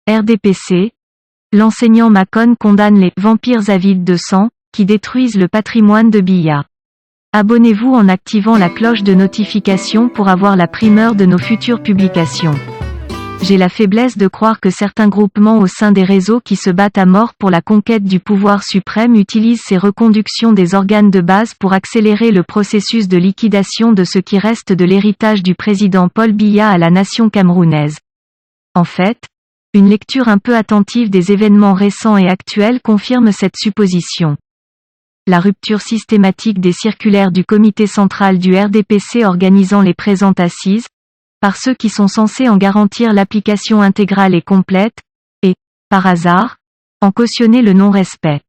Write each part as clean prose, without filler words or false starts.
RDPC. L'enseignant Macon condamne les « vampires avides de sang » qui détruisent le patrimoine de Biya. Abonnez-vous en activant la cloche de notification pour avoir la primeur de nos futures publications. J'ai la faiblesse de croire que certains groupements au sein des réseaux qui se battent à mort pour la conquête du pouvoir suprême utilisent ces reconductions des organes de base pour accélérer le processus de liquidation de ce qui reste de l'héritage du président Paul Biya à la nation camerounaise. En fait, une lecture un peu attentive des événements récents et actuels confirme cette supposition. La rupture systématique des circulaires du comité central du RDPC organisant les présentes assises, par ceux qui sont censés en garantir l'application intégrale et complète, et, par hasard, en cautionner le non-respect.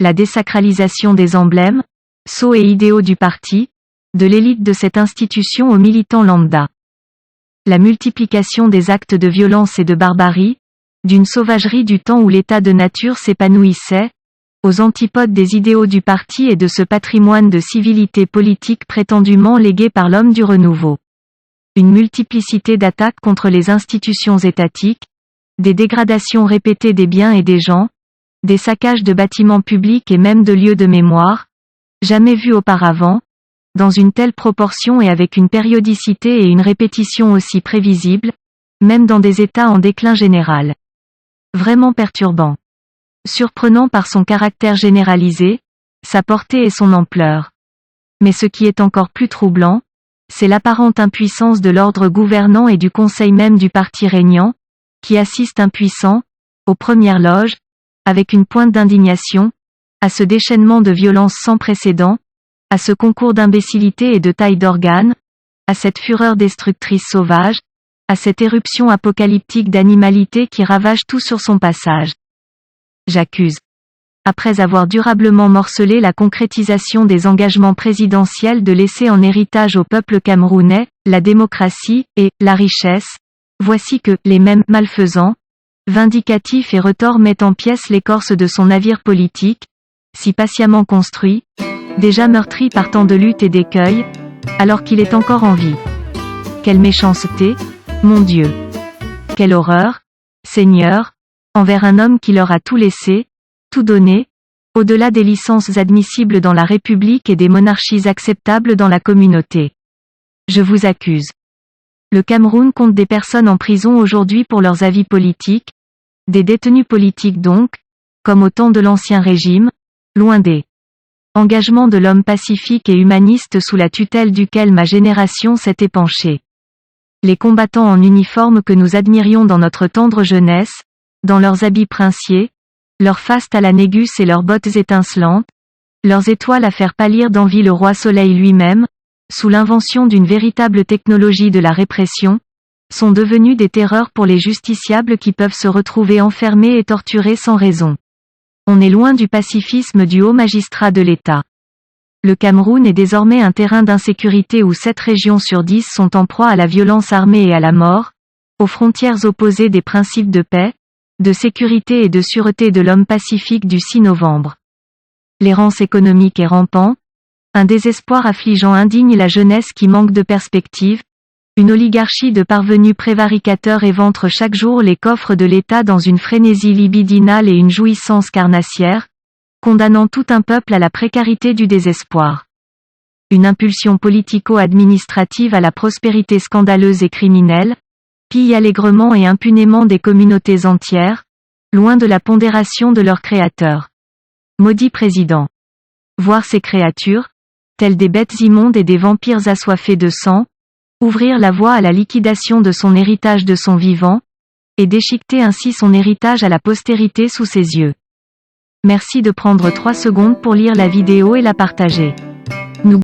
La désacralisation des emblèmes, sceaux et idéaux du parti, de l'élite de cette institution aux militants lambda. La multiplication des actes de violence et de barbarie, d'une sauvagerie du temps où l'état de nature s'épanouissait, aux antipodes des idéaux du parti et de ce patrimoine de civilité politique prétendument légué par l'homme du renouveau. Une multiplicité d'attaques contre les institutions étatiques, des dégradations répétées des biens et des gens, des saccages de bâtiments publics et même de lieux de mémoire, jamais vus auparavant, dans une telle proportion et avec une périodicité et une répétition aussi prévisibles, même dans des États en déclin général. Vraiment perturbant. Surprenant par son caractère généralisé, sa portée et son ampleur. Mais ce qui est encore plus troublant, c'est l'apparente impuissance de l'ordre gouvernant et du conseil même du parti régnant, qui assiste impuissant, aux premières loges, avec une pointe d'indignation, à ce déchaînement de violence sans précédent, à ce concours d'imbécilité et de taille d'organes, à cette fureur destructrice sauvage, à cette éruption apocalyptique d'animalité qui ravage tout sur son passage. J'accuse. Après avoir durablement morcelé la concrétisation des engagements présidentiels de laisser en héritage au peuple camerounais, la démocratie, et, la richesse, voici que, les mêmes malfaisants, vindicatifs et retors mettent en pièces l'écorce de son navire politique, si patiemment construit, déjà meurtri par tant de luttes et d'écueils, alors qu'il est encore en vie. Quelle méchanceté, mon Dieu! Quelle horreur, Seigneur, envers un homme qui leur a tout laissé, tout donné, au-delà des licences admissibles dans la République et des monarchies acceptables dans la communauté. Je vous accuse. Le Cameroun compte des personnes en prison aujourd'hui pour leurs avis politiques, des détenus politiques donc, comme au temps de l'Ancien Régime, loin des engagements de l'homme pacifique et humaniste sous la tutelle duquel ma génération s'est épanchée. Les combattants en uniforme que nous admirions dans notre tendre jeunesse, dans leurs habits princiers, leurs fastes à la négus et leurs bottes étincelantes, leurs étoiles à faire pâlir d'envie le roi soleil lui-même, sous l'invention d'une véritable technologie de la répression, sont devenus des terreurs pour les justiciables qui peuvent se retrouver enfermés et torturés sans raison. On est loin du pacifisme du haut magistrat de l'État. Le Cameroun est désormais un terrain d'insécurité où 7 régions sur 10 sont en proie à la violence armée et à la mort, aux frontières opposées des principes de paix, de sécurité et de sûreté de l'homme pacifique du 6 novembre. L'errance économique est rampante, un désespoir affligeant indigne la jeunesse qui manque de perspective, une oligarchie de parvenus prévaricateurs éventre chaque jour les coffres de l'État dans une frénésie libidinale et une jouissance carnassière, condamnant tout un peuple à la précarité du désespoir. Une impulsion politico-administrative à la prospérité scandaleuse et criminelle, pille allègrement et impunément des communautés entières, loin de la pondération de leurs créateurs. Maudit président. Voir ces créatures, telles des bêtes immondes et des vampires assoiffés de sang, ouvrir la voie à la liquidation de son héritage de son vivant, et déchiqueter ainsi son héritage à la postérité sous ses yeux. Merci de prendre 3 secondes pour lire la vidéo et la partager.